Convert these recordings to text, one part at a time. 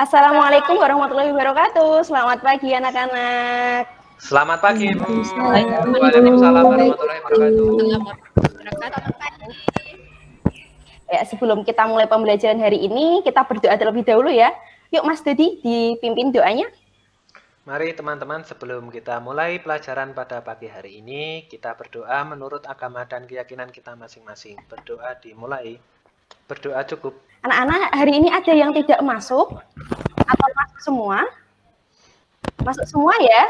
Assalamualaikum warahmatullahi wabarakatuh. Selamat pagi anak-anak. Selamat pagi, Bu. Waalaikumsalam warahmatullahi wabarakatuh. Ya, sebelum kita mulai pembelajaran hari ini, kita berdoa terlebih dahulu ya. Yuk Mas Dodi, dipimpin doanya. Mari teman-teman, sebelum kita mulai pelajaran pada pagi hari ini, kita berdoa menurut agama dan keyakinan kita masing-masing. Berdoa dimulai. Berdoa cukup. Anak-anak, hari ini ada yang tidak masuk? Atau masuk semua? Masuk semua ya?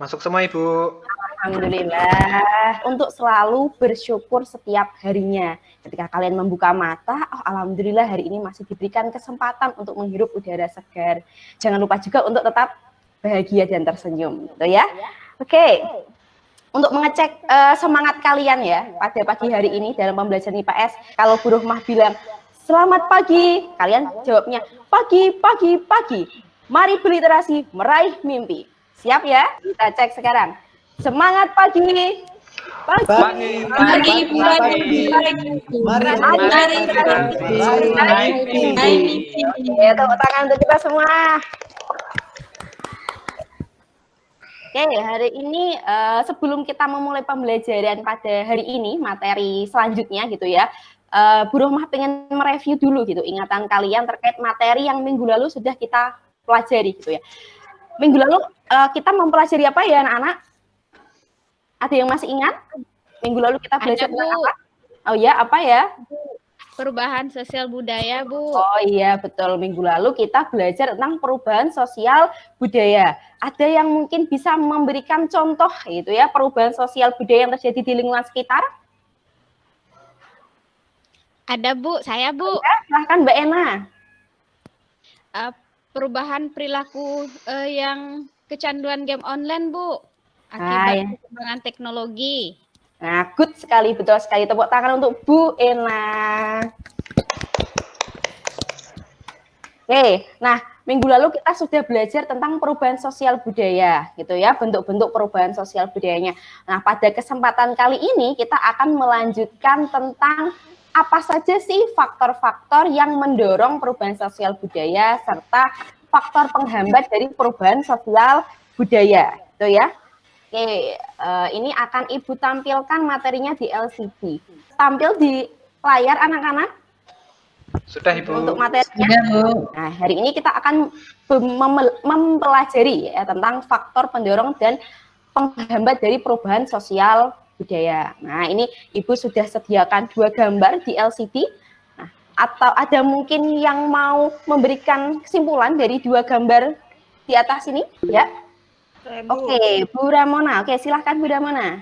Masuk semua, Ibu. Alhamdulillah. Untuk selalu bersyukur setiap harinya. Ketika kalian membuka mata, alhamdulillah hari ini masih diberikan kesempatan untuk menghirup udara segar. Jangan lupa juga untuk tetap bahagia dan tersenyum, gitu ya. Oke. Untuk mengecek semangat kalian ya pada pagi hari ini dalam pembelajaran IPS, kalau Bu Rohmah bilang selamat pagi, kalian jawabnya pagi, pagi, pagi. Mari berliterasi, meraih mimpi. Siap ya? Kita cek sekarang. Semangat pagi. Pagi. Mari mimpi. Ya, tepuk tangan untuk kita semua. Oke, hari ini sebelum kita memulai pembelajaran pada hari ini, materi selanjutnya gitu ya, Bu Rohmah pengen mereview dulu gitu, ingatan kalian terkait materi yang minggu lalu sudah kita pelajari gitu ya. Minggu lalu kita mempelajari apa ya anak-anak? Ada yang masih ingat? Minggu lalu kita belajar tentang apa? Oh ya, apa ya? Perubahan sosial budaya, Bu. Oh iya, betul. Minggu lalu kita belajar tentang perubahan sosial budaya. Ada yang mungkin bisa memberikan contoh gitu ya, perubahan sosial budaya yang terjadi di lingkungan sekitar? Ada, Bu. Saya, Bu. Ya, silahkan Mbak Ena. Perubahan perilaku yang kecanduan game online, Bu. Akibat perkembangan teknologi. Nah, good sekali, betul sekali. Tepuk tangan untuk Bu Ena. Oke, nah minggu lalu kita sudah belajar tentang perubahan sosial budaya, gitu ya, bentuk-bentuk perubahan sosial budayanya. Nah, pada kesempatan kali ini kita akan melanjutkan tentang apa saja sih faktor-faktor yang mendorong perubahan sosial budaya serta faktor penghambat dari perubahan sosial budaya, gitu ya. Oke, ini akan Ibu tampilkan materinya di LCD. Tampil di layar anak-anak? Sudah, Ibu. Untuk materinya. Sudah, Bu. Nah, hari ini kita akan mempelajari ya, tentang faktor pendorong dan penghambat dari perubahan sosial budaya. Nah, ini Ibu sudah sediakan 2 gambar di LCD. Nah, atau ada mungkin yang mau memberikan kesimpulan dari 2 gambar di atas ini? Ya. Oke, Bu Ramona. Oke, silahkan Bu Ramona.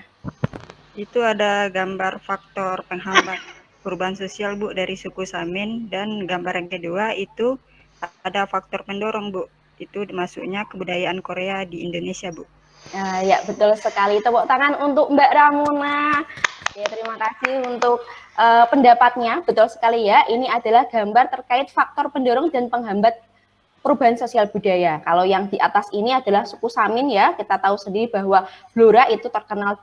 Itu ada gambar faktor penghambat perubahan sosial, Bu, dari suku Samin, dan gambar yang kedua itu ada faktor pendorong, Bu. Itu masuknya kebudayaan Korea di Indonesia, Bu. Ya, betul sekali. Tepuk tangan untuk Mbak Ramona. Ya, terima kasih untuk pendapatnya. Betul sekali ya. Ini adalah gambar terkait faktor pendorong dan penghambat perubahan sosial budaya. Kalau yang di atas ini adalah suku Samin ya, kita tahu sendiri bahwa Blora itu terkenal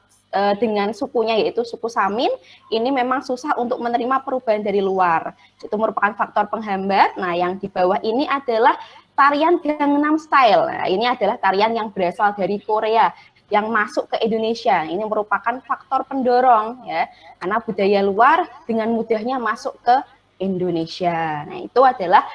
dengan sukunya yaitu suku Samin. Ini memang susah untuk menerima perubahan dari luar. Itu merupakan faktor penghambat. Nah, yang di bawah ini adalah tarian Gangnam Style. Nah, ini adalah tarian yang berasal dari Korea yang masuk ke Indonesia. Ini merupakan faktor pendorong ya, karena budaya luar dengan mudahnya masuk ke Indonesia. Nah, itu adalah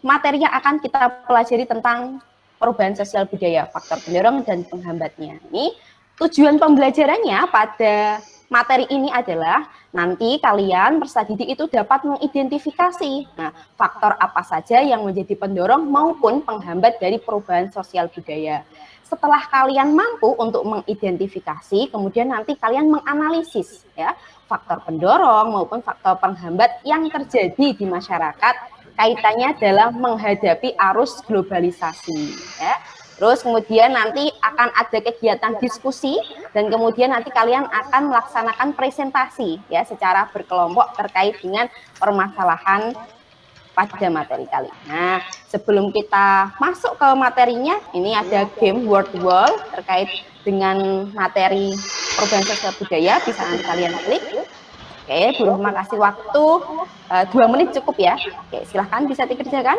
materi yang akan kita pelajari tentang perubahan sosial budaya, faktor pendorong dan penghambatnya. Ini tujuan pembelajarannya pada materi ini adalah nanti kalian peserta didik itu dapat mengidentifikasi faktor apa saja yang menjadi pendorong maupun penghambat dari perubahan sosial budaya. Setelah kalian mampu untuk mengidentifikasi, kemudian nanti kalian menganalisis ya faktor pendorong maupun faktor penghambat yang terjadi di masyarakat kaitannya dalam menghadapi arus globalisasi ya. Terus kemudian nanti akan ada kegiatan diskusi dan kemudian nanti kalian akan melaksanakan presentasi ya secara berkelompok terkait dengan permasalahan pada materi kali. Nah, sebelum kita masuk ke materinya, ini ada game Word Wall terkait dengan materi perubahan sosial budaya, bisa nanti kalian klik. Oke, Bu Rohmah kasih waktu 2 menit cukup ya. Oke, silahkan bisa dikerjakan.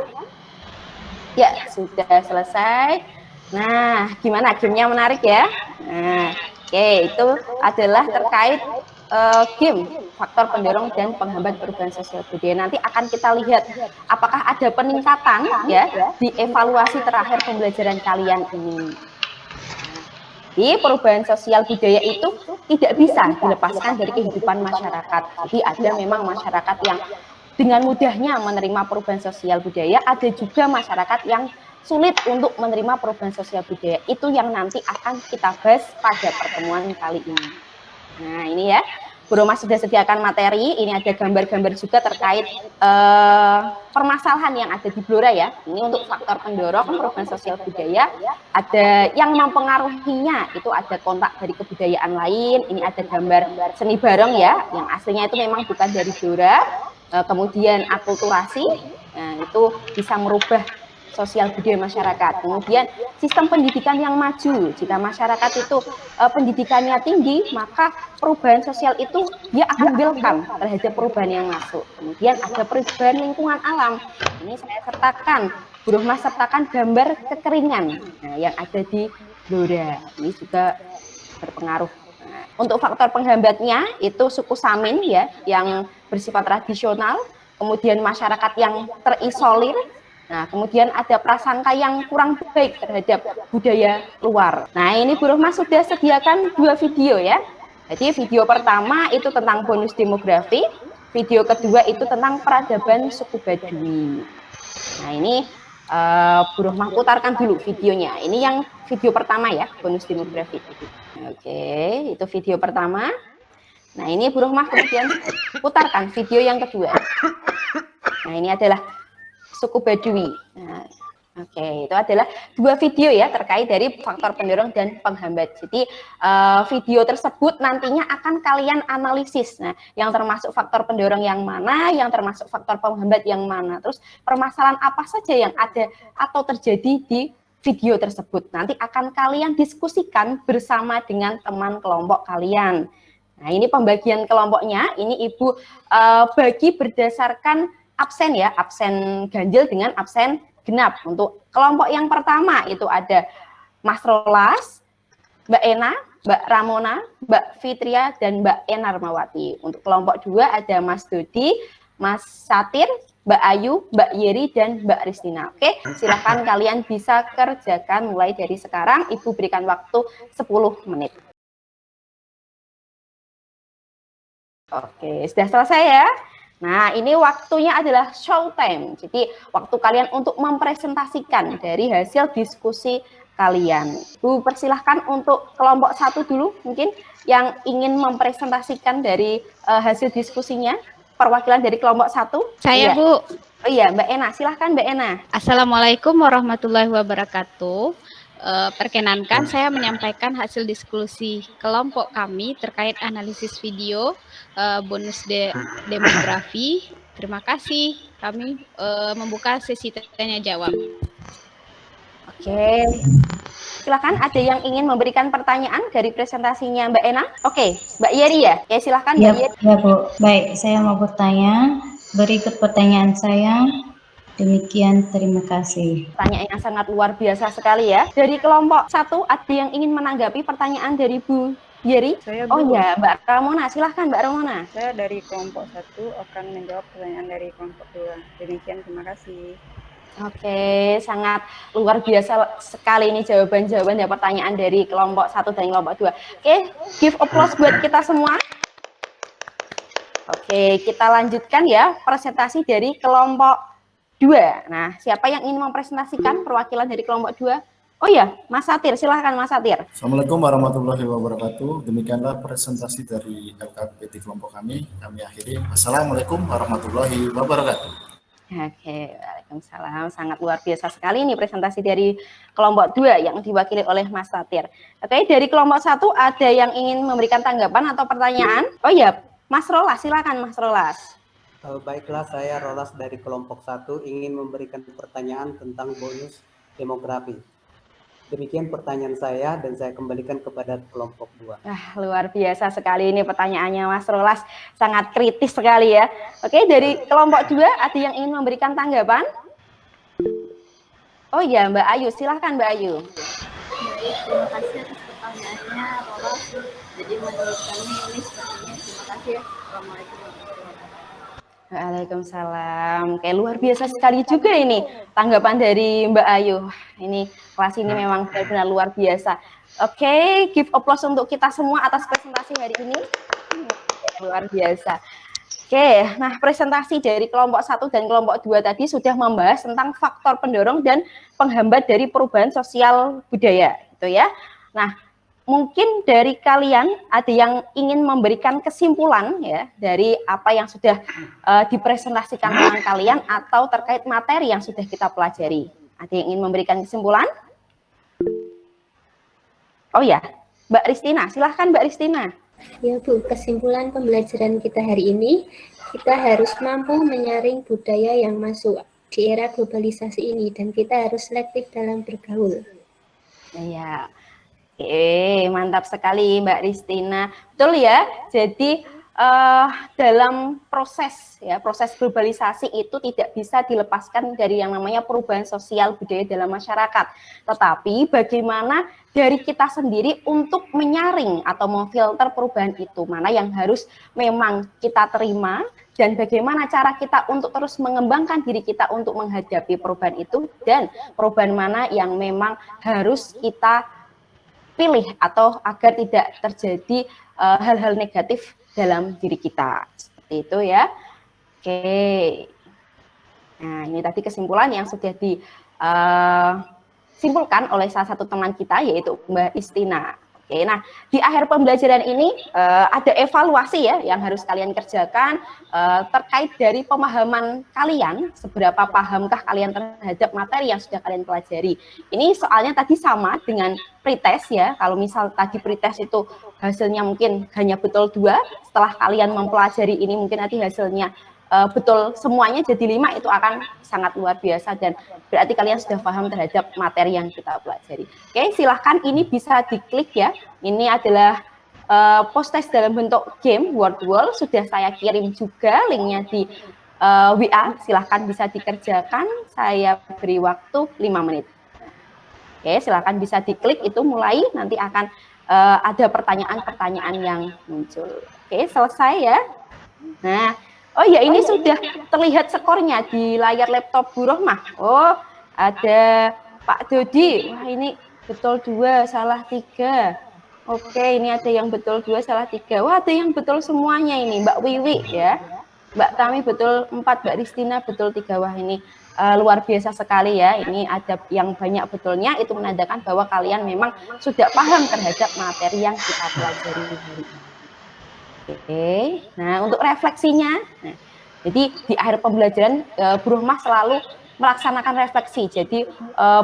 Ya, sudah selesai. Nah, gimana? Gamenya menarik ya? Nah, oke, itu adalah terkait game faktor pendorong dan penghambat perubahan sosial budaya. Nanti akan kita lihat apakah ada peningkatan ya di evaluasi terakhir pembelajaran kalian ini. Di perubahan sosial budaya itu tidak bisa dilepaskan dari kehidupan masyarakat. Jadi ada memang masyarakat yang dengan mudahnya menerima perubahan sosial budaya, ada juga masyarakat yang sulit untuk menerima perubahan sosial budaya. Itu yang nanti akan kita bahas pada pertemuan kali ini. Nah, ini ya, Bu Roma sudah sediakan materi. Ini ada gambar-gambar juga terkait permasalahan yang ada di Blora ya. Ini untuk faktor pendorong perubahan sosial budaya. Ada yang mempengaruhinya, itu ada kontak dari kebudayaan lain. Ini ada gambar seni bareng ya, yang aslinya itu memang bukan dari Blora. Kemudian akulturasi, nah, itu bisa merubah sosial budaya masyarakat. Kemudian sistem pendidikan yang maju. Jika masyarakat itu pendidikannya tinggi, maka perubahan sosial itu dia akan welcome terhadap perubahan yang masuk. Kemudian ada perubahan lingkungan alam. Ini saya sertakan, Bu Rohmah sertakan gambar kekeringan yang ada di Blora. Ini juga berpengaruh. Nah, untuk faktor penghambatnya itu suku Samin ya, yang bersifat tradisional. Kemudian masyarakat yang terisolir. Nah, kemudian ada prasangka yang kurang baik terhadap budaya luar. Nah, ini Bu Rohmah sudah sediakan 2 video ya. Jadi video pertama itu tentang bonus demografi, video kedua itu tentang peradaban suku Baduy. Nah, ini Bu Rohmah putarkan dulu videonya. Ini yang video pertama ya, bonus demografi. Oke, itu video pertama. Nah, ini Bu Rohmah kemudian putarkan video yang kedua. Nah, ini adalah suku Baduy. Nah, oke, itu adalah 2 video ya terkait dari faktor pendorong dan penghambat. Jadi video tersebut nantinya akan kalian analisis. Nah, yang termasuk faktor pendorong yang mana, yang termasuk faktor penghambat yang mana. Terus permasalahan apa saja yang ada atau terjadi di video tersebut. Nanti akan kalian diskusikan bersama dengan teman kelompok kalian. Nah, ini pembagian kelompoknya. Ini Ibu bagi berdasarkan absen ya, absen ganjil dengan absen genap. Untuk kelompok yang pertama itu ada Mas Rolas, Mbak Ena, Mbak Ramona, Mbak Fitria, dan Mbak Enarmawati. Untuk kelompok 2 ada Mas Dodi, Mas Satir, Mbak Ayu, Mbak Yeri, dan Mbak Ristina. Oke, silakan kalian bisa kerjakan mulai dari sekarang. Ibu berikan waktu 10 menit. Oke, sudah selesai ya. Nah, ini waktunya adalah showtime. Jadi, waktu kalian untuk mempresentasikan dari hasil diskusi kalian. Bu, persilahkan untuk kelompok 1 dulu, mungkin yang ingin mempresentasikan dari hasil diskusinya. Perwakilan dari kelompok 1. Saya, iya. Bu. Oh iya, Mbak Ena. Silahkan, Mbak Ena. Assalamualaikum warahmatullahi wabarakatuh. Perkenankan saya menyampaikan hasil diskusi kelompok kami terkait analisis video bonus demografi. Terima kasih. Kami membuka sesi tanya jawab. Oke. Silakan, ada yang ingin memberikan pertanyaan dari presentasinya Mbak Ena? Oke, Mbak Yeri ya? Ya, silakan Mbak Yeri. Ya, Bu. Baik, saya mau bertanya. Berikut pertanyaan saya. Demikian, terima kasih. Pertanyaan yang sangat luar biasa sekali ya. Dari kelompok 1, ada yang ingin menanggapi pertanyaan dari Bu Yeri? Saya, Bu. Oh ya, Mbak Ramona. Silahkan Mbak Ramona. Saya dari kelompok 1 akan menjawab pertanyaan dari kelompok 2. Demikian, terima kasih. Oke, sangat luar biasa sekali ini jawaban-jawaban dan pertanyaan dari kelompok 1 dan kelompok 2. Oke, give applause buat kita semua. Oke, kita lanjutkan ya presentasi dari kelompok 2. Nah, siapa yang ingin mempresentasikan perwakilan dari kelompok 2? Oh ya, Mas Satir, silahkan Mas Satir. Assalamualaikum warahmatullahi wabarakatuh. Demikianlah presentasi dari LKPT kelompok kami. Kami akhiri. Assalamualaikum warahmatullahi wabarakatuh. Oke, waalaikumsalam. Sangat luar biasa sekali ini presentasi dari kelompok 2 yang diwakili oleh Mas Satir. Oke, dari kelompok 1 ada yang ingin memberikan tanggapan atau pertanyaan? Oh ya, Mas Rolas, silakan Mas Rolas. Baiklah, saya Rolas dari kelompok 1 ingin memberikan pertanyaan tentang bonus demografi. Demikian pertanyaan saya dan saya kembalikan kepada kelompok 2. Luar biasa sekali ini pertanyaannya Mas Rolas, sangat kritis sekali ya. Oke, dari kelompok 2 ada yang ingin memberikan tanggapan? Oh iya, Mbak Ayu, silahkan Mbak Ayu. Baik, terima kasih atas pertanyaannya, Rolas. Jadi menurut kami ini sepertinya terima kasih ya. Assalamualaikum warahmatullahi wabarakatuh. Waalaikumsalam. Kayak luar biasa sekali juga ini tanggapan dari Mbak Ayu. Ini kelas ini memang benar-benar luar biasa. Oke, give applause untuk kita semua atas presentasi hari ini. Luar biasa. Oke, nah presentasi dari kelompok 1 dan kelompok 2 tadi sudah membahas tentang faktor pendorong dan penghambat dari perubahan sosial budaya, gitu ya. Nah, mungkin dari kalian ada yang ingin memberikan kesimpulan ya dari apa yang sudah dipresentasikan teman kalian atau terkait materi yang sudah kita pelajari. Ada yang ingin memberikan kesimpulan? Oh ya, Mbak Ristina, silahkan Mbak Ristina. Ya Bu, kesimpulan pembelajaran kita hari ini, kita harus mampu menyaring budaya yang masuk di era globalisasi ini dan kita harus selektif dalam bergaul. Iya. Oke, mantap sekali Mbak Ristina. Betul ya. Jadi dalam proses globalisasi itu tidak bisa dilepaskan dari yang namanya perubahan sosial budaya dalam masyarakat. Tetapi bagaimana dari kita sendiri untuk menyaring atau memfilter perubahan itu, mana yang harus memang kita terima dan bagaimana cara kita untuk terus mengembangkan diri kita untuk menghadapi perubahan itu, dan perubahan mana yang memang harus kita pilih atau agar tidak terjadi hal-hal negatif dalam diri kita. Seperti itu ya. Oke. Nah, ini tadi kesimpulan yang sudah disimpulkan oleh salah satu teman kita, yaitu Mbak Istina. Oke, nah di akhir pembelajaran ini ada evaluasi ya yang harus kalian kerjakan terkait dari pemahaman kalian, seberapa pahamkah kalian terhadap materi yang sudah kalian pelajari. Ini soalnya tadi sama dengan pretest ya, kalau misal tadi pretest itu hasilnya mungkin hanya betul 2, setelah kalian mempelajari ini mungkin nanti hasilnya betul semuanya jadi 5, itu akan sangat luar biasa dan berarti kalian sudah paham terhadap materi yang kita pelajari. Oke, silahkan ini bisa diklik ya. Ini adalah post test dalam bentuk game word wall, sudah saya kirim juga linknya di WA. Silahkan bisa dikerjakan. Saya beri waktu 5 menit. Oke, silahkan bisa diklik, itu mulai nanti akan ada pertanyaan-pertanyaan yang muncul. Oke, selesai ya. Nah, oh ya, ini sudah terlihat skornya di layar laptop Bu Rohmah. Oh, ada Pak Dodi. Wah, ini betul 2, salah 3. Oke, ini ada yang betul 2, salah 3. Wah, ada yang betul semuanya ini. Mbak Wiwi ya. Mbak Tami betul 4, Mbak Ristina betul 3. Wah, ini luar biasa sekali ya. Ini ada yang banyak betulnya, itu menandakan bahwa kalian memang sudah paham terhadap materi yang kita pelajari hari ini. Oke, nah untuk refleksinya, nah, jadi di akhir pembelajaran Bu Rohmah selalu melaksanakan refleksi. Jadi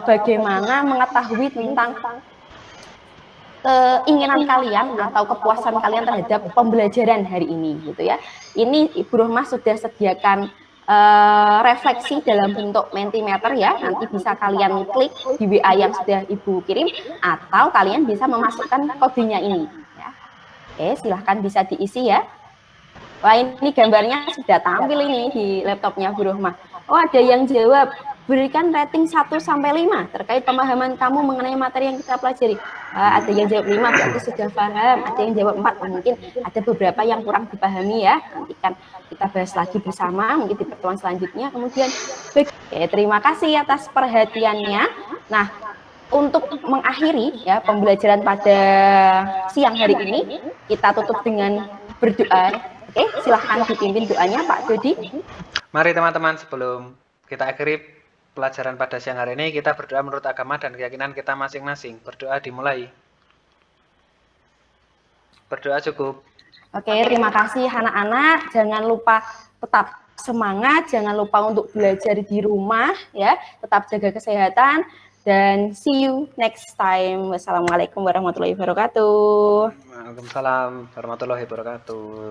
bagaimana mengetahui tentang keinginan kalian atau kepuasan kalian terhadap pembelajaran hari ini, gitu ya. Ini Bu Rohmah sudah sediakan refleksi dalam bentuk Mentimeter ya. Nanti bisa kalian klik di WA yang sudah Ibu kirim, atau kalian bisa memasukkan kodenya ini. Oke, silahkan bisa diisi ya. Wah, ini gambarnya sudah tampil ini di laptopnya Bu Rohmah. Oh, ada yang jawab, berikan rating 1-5 terkait pemahaman kamu mengenai materi yang kita pelajari. Ada yang jawab 5, berarti sudah paham. Ada yang jawab 4, mungkin ada beberapa yang kurang dipahami ya. Nanti kan kita bahas lagi bersama, mungkin di pertemuan selanjutnya. Kemudian, oke, terima kasih atas perhatiannya. Nah, untuk mengakhiri ya pembelajaran pada siang hari ini, kita tutup dengan berdoa. Oke, silahkan dipimpin doanya Pak Dodi. Mari teman-teman, sebelum kita akhiri pelajaran pada siang hari ini, kita berdoa menurut agama dan keyakinan kita masing-masing. Berdoa dimulai. Berdoa cukup. Oke, terima kasih anak-anak. Jangan lupa tetap semangat, jangan lupa untuk belajar di rumah ya, tetap jaga kesehatan. Dan see you next time. Wassalamualaikum warahmatullahi wabarakatuh. Waalaikumsalam warahmatullahi wabarakatuh.